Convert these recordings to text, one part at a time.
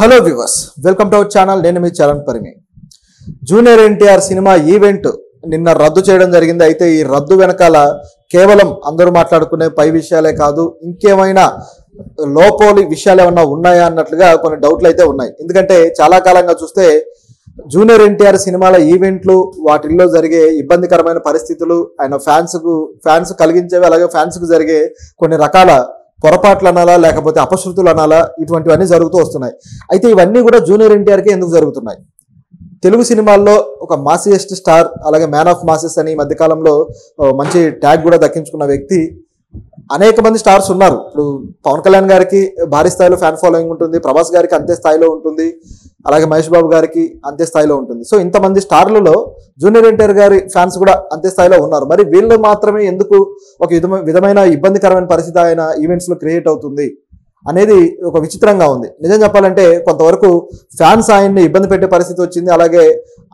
Hello viewers, welcome to our channel. నేను మీ Charan Parimi. Junior NTR cinema event నిన్న రద్దు చేయడం జరిగింది. అయితే ఈ రద్దు వెనకాల కేవలం అందరూ మాట్లాడుకునే పై విషయాలే కాదు, ఇంకేమైనా లోపోలి విషయాలు ఏమన్నా ఉన్నాయా అన్నట్లుగా కొన్ని డౌట్లు అయితే ఉన్నాయి. ఎందుకంటే చాలా కాలంగా చూస్తే జూనియర్ ఎన్టీఆర్ సినిమాల ఈవెంట్లు, వాటిల్లో జరిగే ఇబ్బందికరమైన పరిస్థితులు, ఆయన ఫ్యాన్స్ కలిగించేవి, అలాగే ఫ్యాన్స్కు జరిగే కొన్ని రకాల పొరపాట్లు అనాలా లేకపోతే అపశృతులు అనాలా, ఇటువంటివన్నీ జరుగుతూ వస్తున్నాయి. అయితే ఇవన్నీ కూడా జూనియర్ ఎన్టీఆర్కి ఎందుకు జరుగుతున్నాయి? తెలుగు సినిమాల్లో ఒక మాసియెస్ట్ స్టార్, అలాగే మ్యాన్ ఆఫ్ మాసెస్ అని ఈ మధ్యకాలంలో మంచి ట్యాగ్ కూడా దక్కించుకున్న వ్యక్తి. అనేక మంది స్టార్స్ ఉన్నారు. ఇప్పుడు పవన్ కళ్యాణ్ గారికి భారీ స్థాయిలో ఫ్యాన్ ఫాలోయింగ్ ఉంటుంది, ప్రభాస్ గారికి అంతే స్థాయిలో ఉంటుంది, అలాగే మహేష్ బాబు గారికి అంతే స్థాయిలో ఉంటుంది. సో ఇంతమంది స్టార్లలో జూనియర్ ఎన్టీఆర్ గారి ఫ్యాన్స్ కూడా అంతే స్థాయిలో ఉన్నారు. మరి వీళ్ళు మాత్రమే ఎందుకు ఒక విధమైన ఇబ్బందికరమైన పరిస్థితి ఆయన ఈవెంట్స్లో క్రియేట్ అవుతుంది అనేది ఒక విచిత్రంగా ఉంది. నిజం చెప్పాలంటే కొంతవరకు ఫ్యాన్స్ ఆయన్ని ఇబ్బంది పెట్టే పరిస్థితి వచ్చింది, అలాగే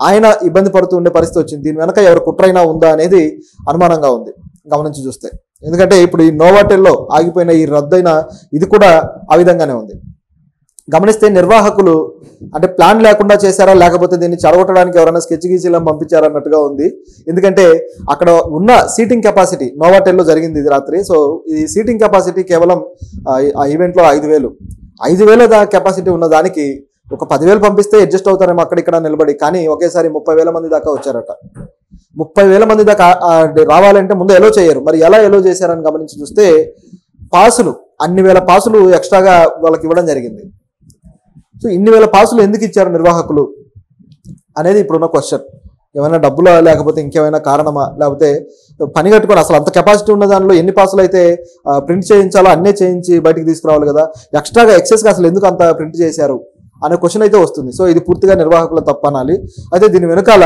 ఆయన ఇబ్బంది పడుతూ ఉండే పరిస్థితి వచ్చింది. దీని వెనక ఎవరు కుట్రైనా ఉందా అనేది అనుమానంగా ఉంది గమనించి చూస్తే. ఎందుకంటే ఇప్పుడు ఈ నోవాటెల్లో ఆగిపోయిన ఈ రద్దయిన ఇది కూడా ఆ విధంగానే ఉంది. గమనిస్తే నిర్వాహకులు అంటే ప్లాన్ లేకుండా చేశారా, లేకపోతే దీన్ని చెడగొట్టడానికి ఎవరైనా స్కెచ్ గీచీలను పంపించారా అన్నట్టుగా ఉంది. ఎందుకంటే అక్కడ ఉన్న సీటింగ్ కెపాసిటీ నోవాటెల్లో జరిగింది ఇది రాత్రి. సో ఈ సీటింగ్ కెపాసిటీ కేవలం ఆ ఈవెంట్లో 5,000 కెపాసిటీ ఉన్న దానికి ఒక 10,000 పంపిస్తే అడ్జస్ట్ అవుతారేమో అక్కడిక్కడ నిలబడి. కానీ ఒకేసారి 30,000 మంది దాకా వచ్చారట. 30,000 మంది దాకా రావాలంటే ముందు ఎలో చేయరు. మరి ఎలా ఎలో చేశారని గమనించి చూస్తే పాసులు, అన్ని వేల పాసులు ఎక్స్ట్రాగా వాళ్ళకి ఇవ్వడం జరిగింది. సో ఇన్ని వేల పాసులు ఎందుకు ఇచ్చారు నిర్వాహకులు అనేది ఇప్పుడున్న క్వశ్చన్. ఏమైనా డబ్బులా, లేకపోతే ఇంకేమైనా కారణమా, లేకపోతే పని కట్టుకొని అసలు అంత కెపాసిటీ ఉన్న దానిలో ఎన్ని పాసులు అయితే ప్రింట్ చేయించాలో అన్నీ చేయించి బయటికి తీసుకురావాలి కదా, ఎక్స్ట్రాగా ఎక్సెస్గా అసలు ఎందుకు అంత ప్రింట్ చేశారు అనే క్వశ్చన్ అయితే వస్తుంది. సో ఇది పూర్తిగా నిర్వాహకుల తప్పనాలి. అయితే దీని వెనకాల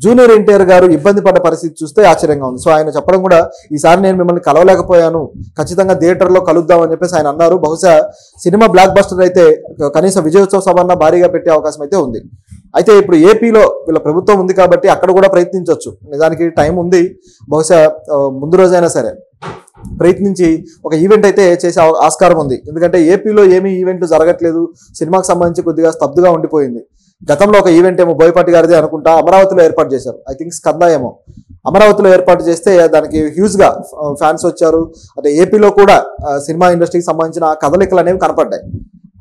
జూనియర్ ఎన్టీఆర్ గారు ఇబ్బంది పడ్డ పరిస్థితి చూస్తే ఆశ్చర్యంగా ఉంది. సో ఆయన చెప్పడం కూడా, ఈసారి నేను మిమ్మల్ని కలవలేకపోయాను, ఖచ్చితంగా థియేటర్లో కలుద్దామని చెప్పేసి ఆయన అన్నారు. బహుశా సినిమా బ్లాక్ బస్టర్ అయితే కనీసం విజయోత్సవ సభ బారీగా పెట్టే అవకాశం అయితే ఉంది. అయితే ఇప్పుడు ఏపీలో వీళ్ళ ప్రభుత్వం ఉంది కాబట్టి అక్కడ కూడా ప్రయత్నించవచ్చు. నిజానికి టైం ఉంది, బహుశా ముందు రోజైనా సరే ప్రయత్నించి ఒక ఈవెంట్ అయితే చేసే ఆస్కారం ఉంది. ఎందుకంటే ఏపీలో ఏమీ ఈవెంట్లు జరగట్లేదు, సినిమాకి సంబంధించి కొద్దిగా స్తబ్దుగా ఉండిపోయింది. గతంలో ఒక ఈవెంట్ ఏమో బోయపాటి గారిదే అనుకుంటా అమరావతిలో ఏర్పాటు చేశారు, ఐ థింక్ స్కంద ఏమో. అమరావతిలో ఏర్పాటు చేస్తే దానికి హ్యూజ్గా ఫ్యాన్స్ వచ్చారు. అంటే ఏపీలో కూడా సినిమా ఇండస్ట్రీకి సంబంధించిన కదలికలు అనేవి కనపడ్డాయి.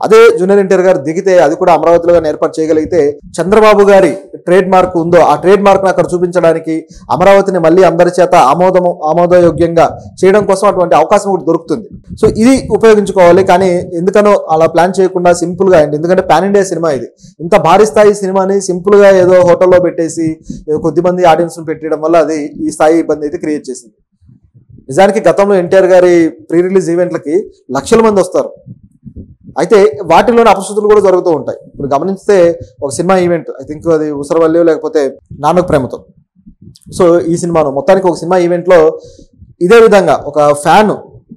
అదే జూనియర్ ఎన్టీఆర్ గారు దిగితే అది కూడా అమరావతిలో ఏర్పాటు చేయగలిగితే చంద్రబాబు గారి ట్రేడ్ మార్క్ ఉందో ఆ ట్రేడ్ మార్క్ను అక్కడ చూపించడానికి, అమరావతిని మళ్ళీ అందరి చేత ఆమోదయోగ్యంగా చేయడం కోసం అటువంటి అవకాశం ఒకటి దొరుకుతుంది. సో ఇది ఉపయోగించుకోవాలి. కానీ ఎందుకనో అలా ప్లాన్ చేయకుండా సింపుల్గా అయింది. ఎందుకంటే పాన్ ఇండియా సినిమా ఇది. ఇంత భారీ స్థాయి సినిమాని సింపుల్గా ఏదో హోటల్లో పెట్టేసి కొద్దిమంది ఆడియన్స్ను పెట్టడం వల్ల అది ఈ స్థాయి ఇబ్బంది అయితే క్రియేట్ చేసింది. నిజానికి గతంలో ఎన్టీఆర్ గారి ప్రీ రిలీజ్ ఈవెంట్లకి లక్షల మంది వస్తారు. అయితే వాటిలోనే అపశృతులు కూడా జరుగుతూ ఉంటాయి. ఇప్పుడు గమనిస్తే ఒక సినిమా ఈవెంట్, ఐ థింక్ అది ఉసరవల్లి లేకపోతే నాన్నకు ప్రేమతో. సో ఈ సినిమాను మొత్తానికి ఒక సినిమా ఈవెంట్లో ఇదే విధంగా ఒక ఫ్యాన్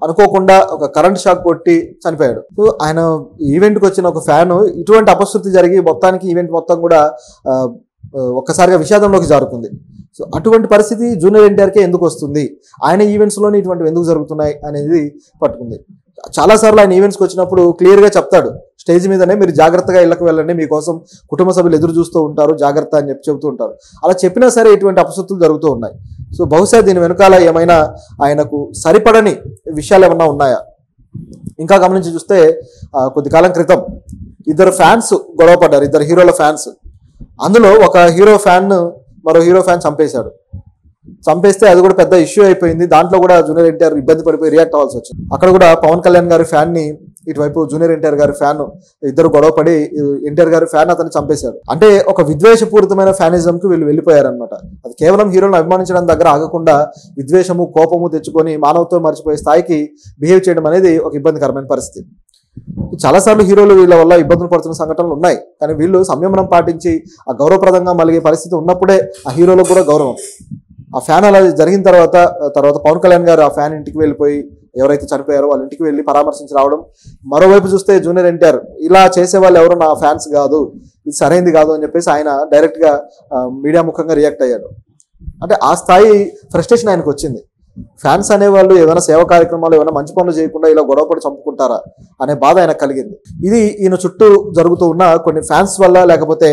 అనుకోకుండా ఒక కరెంట్ షాక్ కొట్టి చనిపోయాడు. సో ఆయన ఈవెంట్కి వచ్చిన ఒక ఫ్యాన్ ఇటువంటి అపశృతి జరిగి మొత్తానికి ఈవెంట్ మొత్తం కూడా ఒక్కసారిగా విషాదంలోకి జారుకుంది. సో అటువంటి పరిస్థితి జూనియర్ ఎన్టీఆర్కే ఎందుకు వస్తుంది, ఆయన ఈవెంట్స్లోనే ఇటువంటివి ఎందుకు జరుగుతున్నాయి అనేది పట్టుకుంది. చాలాసార్లు ఆయన ఈవెంట్స్కి వచ్చినప్పుడు క్లియర్గా చెప్తాడు స్టేజ్ మీదనే, మీరు జాగ్రత్తగా ఇళ్ళకి వెళ్ళండి, మీకోసం కుటుంబ సభ్యులు ఎదురు చూస్తూ ఉంటారు, జాగ్రత్త అని చెప్తూ ఉంటారు. అలా చెప్పినా సరే ఇటువంటి అపశృతులు జరుగుతూ ఉన్నాయి. సో బహుశా దీని వెనకాల ఏమైనా ఆయనకు సరిపడని విషయాలు ఏమన్నా ఉన్నాయా? ఇంకా గమనించి చూస్తే కొద్ది కాలం క్రితం ఇద్దరు ఫ్యాన్స్ గొడవ పడ్డారు, ఇద్దరు హీరోల ఫ్యాన్స్. అందులో ఒక హీరో ఫ్యాన్ మరో హీరో ఫ్యాన్ చంపేస్తే అది కూడా పెద్ద ఇష్యూ అయిపోయింది. దాంట్లో కూడా జూనియర్ ఎన్టీఆర్ ఇబ్బంది పడిపోయి రియాక్ట్ అవ్వాల్సి వచ్చింది. అక్కడ కూడా పవన్ కళ్యాణ్ గారి ఫ్యాన్ని, ఇటువైపు జూనియర్ ఎన్టీఆర్ గారి ఫ్యాన్, ఇద్దరు గొడవపడి ఎన్టీఆర్ గారి ఫ్యాన్ అతన్ని చంపేశాడు. అంటే ఒక విద్వేషపూరితమైన ఫ్యానిజంకి వీళ్ళు వెళ్ళిపోయారనమాట. అది కేవలం హీరోలను అభిమానించడం దగ్గర ఆగకుండా విద్వేషము, కోపము తెచ్చుకొని మానవత్వం మర్చిపోయే స్థాయికి బిహేవ్ చేయడం అనేది ఒక ఇబ్బందికరమైన పరిస్థితి. చాలాసార్లు హీరోలు వీళ్ళ వల్ల ఇబ్బందులు పడుతున్న సంఘటనలు ఉన్నాయి. కానీ వీళ్ళు సంయమనం పాటించి ఆ గౌరవప్రదంగా మలిగే పరిస్థితి ఉన్నప్పుడే ఆ హీరోలకు కూడా గౌరవం. ఆ ఫ్యాన్ అలా జరిగిన తర్వాత పవన్ కళ్యాణ్ గారు ఆ ఫ్యాన్ ఇంటికి వెళ్ళిపోయి ఎవరైతే చనిపోయారో వాళ్ళ ఇంటికి వెళ్ళి పరామర్శించి రావడం. మరోవైపు చూస్తే జూనియర్ ఎన్టీఆర్ ఇలా చేసే వాళ్ళు ఎవరు నా ఫ్యాన్స్ కాదు, ఇది సరైనది కాదు అని చెప్పేసి ఆయన డైరెక్ట్గా మీడియా ముఖంగా రియాక్ట్ అయ్యాడు. అంటే ఆ స్థాయి ఫ్రస్ట్రేషన్ ఆయనకు వచ్చింది. ఫ్యాన్స్ అనేవాళ్ళు ఏమైనా సేవా కార్యక్రమాలు ఏమైనా మంచి పనులు చేయకుండా ఇలా గొడవపడి చంపుకుంటారా అనే బాధ ఆయన కలిగింది. ఇది ఈయన చుట్టూ జరుగుతూ ఉన్న కొన్ని ఫ్యాన్స్ వల్ల, లేకపోతే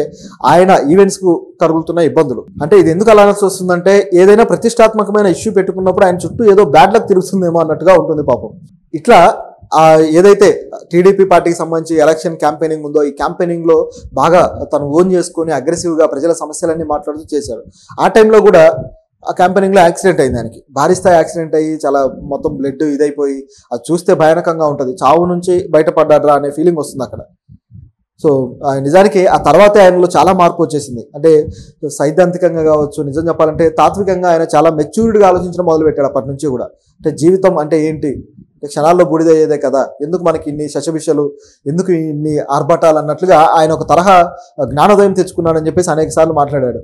ఆయన ఈవెంట్స్కు కలుగుతున్న ఇబ్బందులు. అంటే ఇది ఎందుకు అలానే వస్తుందంటే, ఏదైనా ప్రతిష్టాత్మకమైన ఇష్యూ పెట్టుకున్నప్పుడు ఆయన చుట్టూ ఏదో బ్యాడ్ లక్ తిరుగుతుందేమో అన్నట్టుగా ఉంటుంది పాపం. ఇట్లా ఏదైతే టీడీపీ పార్టీకి సంబంధించి ఎలక్షన్ క్యాంపెయినింగ్ ఉందో, ఈ క్యాంపెయినింగ్లో బాగా తను ఓన్ చేసుకొని అగ్రెసివ్గా ప్రజల సమస్యలన్నీ మాట్లాడుతూ చేశాడు. ఆ టైంలో కూడా ఆ క్యాంపెయినింగ్లో యాక్సిడెంట్ అయింది. ఆయనకి భారీ స్థాయి యాక్సిడెంట్ అయ్యి చాలా మొత్తం బ్లడ్ ఇదైపోయి అది చూస్తే భయానకంగా ఉంటుంది. చావు నుంచి బయటపడ్డాడ్రా అనే ఫీలింగ్ వస్తుంది అక్కడ. సో నిజానికి ఆ తర్వాతే ఆయనలో చాలా మార్పు వచ్చేసింది. అంటే సైద్ధాంతికంగా కావచ్చు, నిజం చెప్పాలంటే తాత్వికంగా ఆయన చాలా మెచ్యూర్డ్గా ఆలోచించడం మొదలుపెట్టాడు అప్పటి నుంచి కూడా. అంటే జీవితం అంటే ఏంటి, క్షణాల్లో బూడిదయ్యేదే కదా, ఎందుకు మనకి ఇన్ని శశభిషలు, ఎందుకు ఇన్ని ఆర్భటాలు అన్నట్లుగా ఆయన ఒక తరహా జ్ఞానోదయం తెచ్చుకున్నాడని చెప్పేసి అనేక సార్లు మాట్లాడాడు.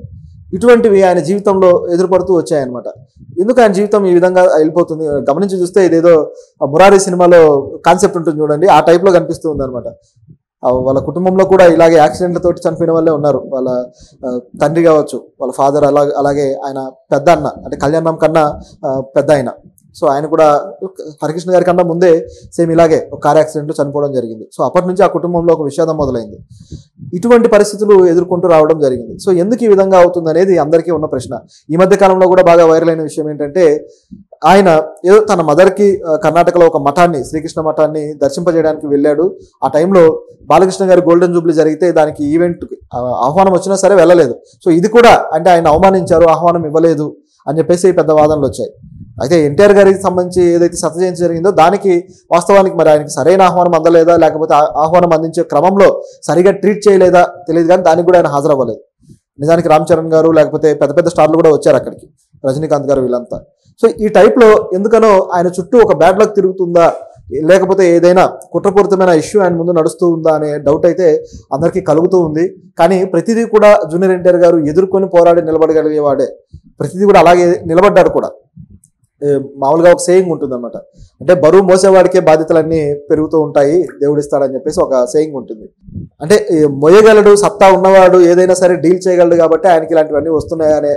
ఇటువంటివి ఆయన జీవితంలో ఎదురుపడుతూ వచ్చాయన్నమాట. ఎందుకు ఆయన జీవితం ఈ విధంగా వెళ్ళిపోతుంది గమనించి చూస్తే ఇదేదో మురారి సినిమాలో కాన్సెప్ట్ ఉంటుంది చూడండి, ఆ టైప్లో కనిపిస్తూ ఉంది అనమాట. వాళ్ళ కుటుంబంలో కూడా ఇలాగే యాక్సిడెంట్లతోటి చనిపోయిన వాళ్ళే ఉన్నారు. వాళ్ళ తండ్రి కావచ్చు, వాళ్ళ ఫాదర్, అలాగే ఆయన పెద్ద అన్న, అంటే కళ్యాణం కన్నా పెద్ద ఆయన. సో ఆయన కూడా హరికృష్ణ గారి కన్నా ముందే సేమ్ ఇలాగే ఒక కార్ యాక్సిడెంట్లో చనిపోవడం జరిగింది. సో అప్పటి నుంచి ఆ కుటుంబంలో ఒక విషాదం మొదలైంది. ఇటువంటి పరిస్థితులు ఎదుర్కొంటూ రావడం జరిగింది. సో ఎందుకు ఈ విధంగా అవుతుంది అనేది అందరికీ ఉన్న ప్రశ్న. ఈ మధ్య కాలంలో కూడా బాగా వైరల్ అయిన విషయం ఏంటంటే, ఆయన ఏదో తన మదర్కి కర్ణాటకలో ఒక మఠాన్ని, శ్రీకృష్ణ మఠాన్ని దర్శింపజేయడానికి వెళ్ళాడు. ఆ టైంలో బాలకృష్ణ గారి గోల్డెన్ జూబ్లీ జరిగితే దానికి ఈవెంట్కి ఆహ్వానం వచ్చినా సరే వెళ్ళలేదు. సో ఇది కూడా అంటే ఆయన అవమానించారు, ఆహ్వానం ఇవ్వలేదు అని చెప్పేసి పెద్ద వాదనలు వచ్చాయి. అయితే ఎన్టీఆర్ గారికి సంబంధించి ఏదైతే శత జయంతి జరిగిందో దానికి వాస్తవానికి మరి ఆయనకి సరైన ఆహ్వానం అందలేదా, లేకపోతే ఆహ్వానం అందించే క్రమంలో సరిగా ట్రీట్ చేయలేదా తెలియదు, కానీ దానికి కూడా ఆయన హాజరవ్వలేదు. నిజానికి రామ్ చరణ్ గారు, లేకపోతే పెద్ద పెద్ద స్టార్లు కూడా వచ్చారు అక్కడికి, రజనీకాంత్ గారు, వీళ్ళంతా. సో ఈ టైప్లో ఎందుకనో ఆయన చుట్టూ ఒక బ్యాడ్ లక్ తిరుగుతుందా, లేకపోతే ఏదైనా కుట్రపూరితమైన ఇష్యూ ఆయన ముందు నడుస్తూ ఉందా అనే డౌట్ అయితే అందరికీ కలుగుతూ ఉంది. కానీ ప్రతిదీ కూడా జూనియర్ ఎన్టీఆర్ గారు ఎదుర్కొని పోరాడి నిలబడగలిగేవాడే. ప్రతిదీ కూడా అలాగే నిలబడ్డాడు కూడా. మామూలుగా ఒక సేయింగ్ ఉంటుంది అనమాట, అంటే బరువు మోసేవాడికే బాధ్యతలన్నీ పెరుగుతూ ఉంటాయి, దేవుడిస్తాడని చెప్పేసి ఒక సేయింగ్ ఉంటుంది. అంటే మోయగలడు, సత్తా ఉన్నవాడు ఏదైనా సరే డీల్ చేయగలడు కాబట్టి ఆయనకి ఇలాంటివన్నీ వస్తున్నాయనే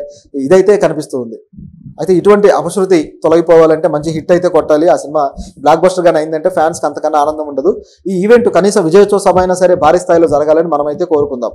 ఇదైతే కనిపిస్తూ ఉంది. అయితే ఇటువంటి అపశృతి తొలగిపోవాలంటే మంచి హిట్ అయితే కొట్టాలి. ఆ సినిమా బ్లాక్ బస్టర్ గానే అయిందంటే ఫ్యాన్స్కి అంతకన్నా ఆనందం ఉండదు. ఈ ఈవెంట్ కనీసం విజయోత్సవ సభ అయినా సరే భారీ స్థాయిలో జరగాలని మనమైతే కోరుకుందాం.